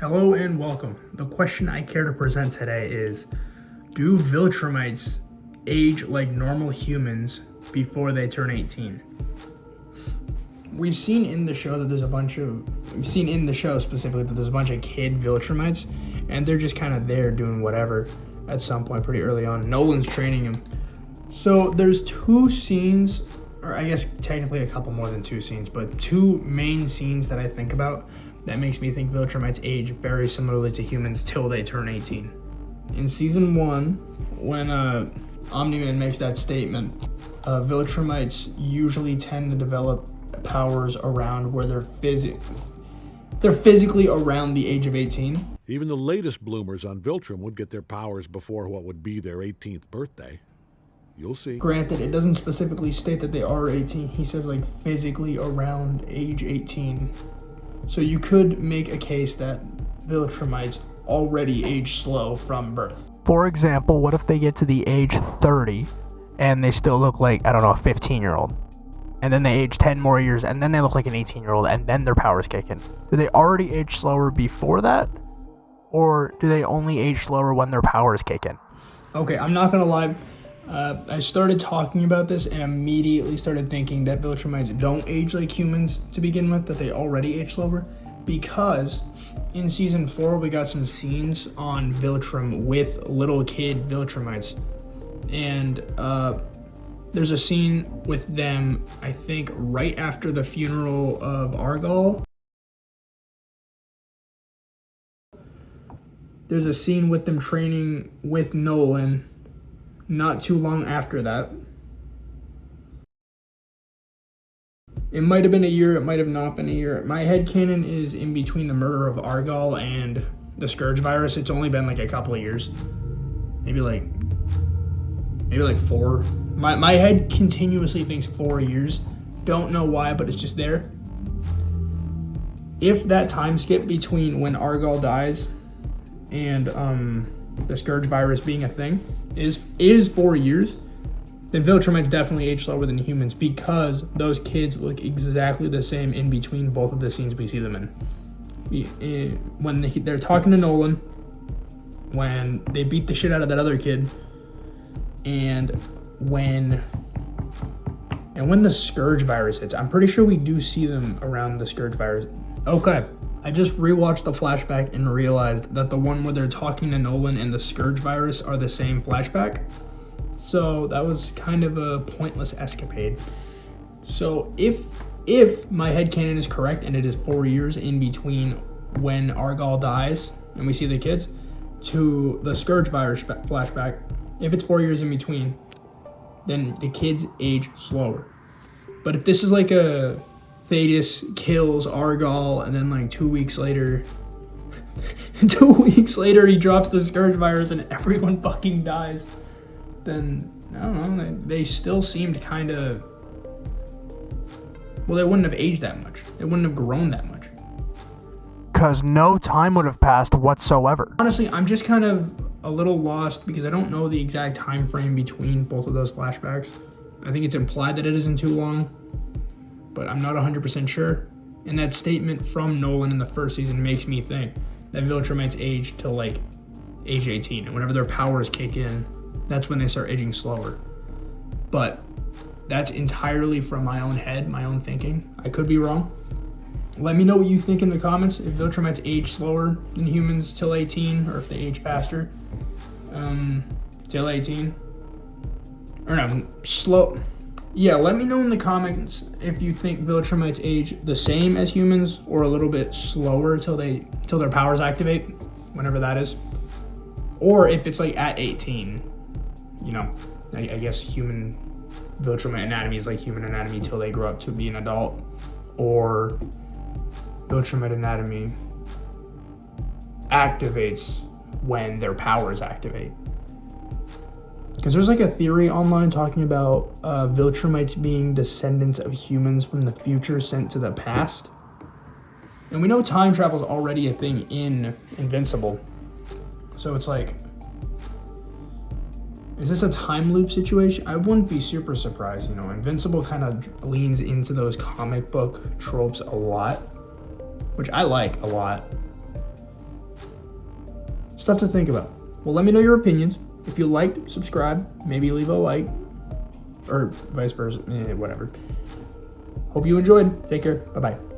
Hello and welcome. The question I care to present today is, do Viltrumites age like normal humans before they turn 18? We've seen in the show specifically that there's a bunch of kid Viltrumites, and they're just kind of there doing whatever at some point pretty early on. Nolan's training him. So there's two scenes, or I guess technically a couple more than two scenes, but two main scenes that I think about that makes me think Viltrumites age very similarly to humans till they turn 18. In season 1, when Omni-Man makes that statement, Viltrumites usually tend to develop powers around where they're physically around the age of 18. Even the latest bloomers on Viltrum would get their powers before what would be their 18th birthday. You'll see. Granted, it doesn't specifically state that they are 18. He says like physically around age 18. So you could make a case that Viltrumites already age slow from birth. For example, what if they get to the age 30 and they still look like, I don't know, a 15-year-old? And then they age 10 more years and then they look like an 18-year-old and then their powers kick in. Do they already age slower before that? Or do they only age slower when their powers kick in? Okay, I'm not gonna lie. I started talking about this and immediately started thinking that Viltrumites don't age like humans to begin with, that they already age slower, because in season 4 we got some scenes on Viltrum with little kid Viltrumites, and there's a scene with them, I think, right after the funeral of Argyle. There's a scene with them training with Nolan not too long after that. It might have been a year, it might have not been a year. My headcanon is in between the murder of Argyle and the Scourge virus. It's only been like a couple of years. Maybe like 4. My head continuously thinks 4 years. Don't know why, but it's just there. If that time skip between when Argyle dies and the Scourge virus being a thing is 4 years, then Viltrumites definitely age slower than humans, because those kids look exactly the same in between both of the scenes we see them in. When they're talking to Nolan, when they beat the shit out of that other kid, and when the Scourge virus hits. I'm pretty sure we do see them around the Scourge virus. Okay. I just rewatched the flashback and realized that the one where they're talking to Nolan and the Scourge virus are the same flashback. So that was kind of a pointless escapade. So if my headcanon is correct and it is 4 years in between when Argyle dies and we see the kids to the Scourge virus flashback, if it's 4 years in between, then the kids age slower. But if this is like a Thaddeus kills Argyle, and then like 2 weeks later, he drops the Scourge virus and everyone fucking dies, then I don't know, they still seemed kind of, well, they wouldn't have aged that much. They wouldn't have grown that much. Because no time would have passed whatsoever. Honestly, I'm just kind of a little lost because I don't know the exact time frame between both of those flashbacks. I think it's implied that it isn't too long, but I'm not 100% sure. And that statement from Nolan in the first season makes me think that Viltrumites age till like age 18. And whenever their powers kick in, that's when they start aging slower. But that's entirely from my own head, my own thinking. I could be wrong. Let me know what you think in the comments. If Viltrumites age slower than humans till 18, or if they age faster till 18. Or no, slow. Yeah, let me know in the comments if you think Viltrumites age the same as humans or a little bit slower till their powers activate, whenever that is. Or if it's like at 18, you know, I guess human Viltrumite anatomy is like human anatomy till they grow up to be an adult. Or Viltrumite anatomy activates when their powers activate. Because there's like a theory online talking about Viltrumites being descendants of humans from the future sent to the past. And we know time travel is already a thing in Invincible. So it's like, is this a time loop situation? I wouldn't be super surprised, you know. Invincible kind of leans into those comic book tropes a lot, which I like a lot. Stuff to think about. Well, let me know your opinions. If you liked, subscribe. Maybe leave a like. Or vice versa. Whatever. Hope you enjoyed. Take care. Bye-bye.